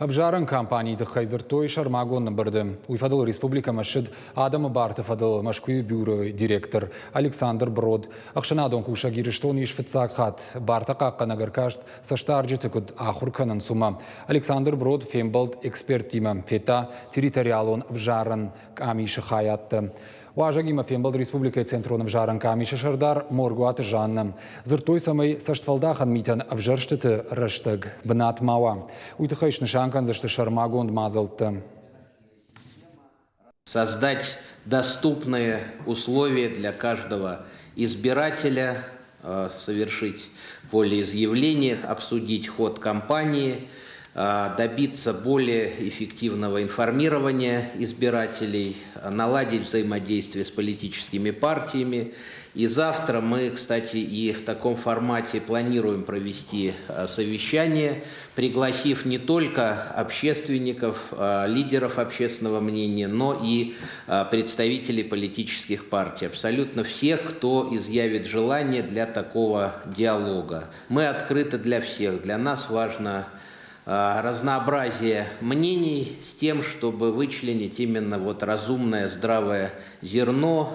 Авжаран кампании хайзер той шармагон барды. Уйфадал республика машид Адам Барты фадал Машкуй бюро директор Александр Брод. Акшанадон куша гириштон ишфицак хат. Барта какка нагаркашт саштарджи текуд ахурканан сума. Александр Брод фембалд эксперт тима. Фета территориалон Авжаран камиш хаятта. Важагима фембалд республика центрон Авжаран камиш шардар моргуат жанна. Зертой самый саштвалдахан митан Авжарштete раштаг бнат мава. Уйтахайшны шанкан за что шармагон мазалта. Создать доступные условия для каждого избирателя, совершить волеизъявление, обсудить ход кампании, добиться более эффективного информирования избирателей, наладить взаимодействие с политическими партиями. И завтра мы, кстати, и в таком формате планируем провести совещание, пригласив не только общественников, лидеров общественного мнения, но и представителей политических партий. Абсолютно всех, кто изъявит желание для такого диалога. Мы открыты для всех. Для нас важно разнообразие мнений с тем, чтобы вычленить именно разумное, здравое зерно,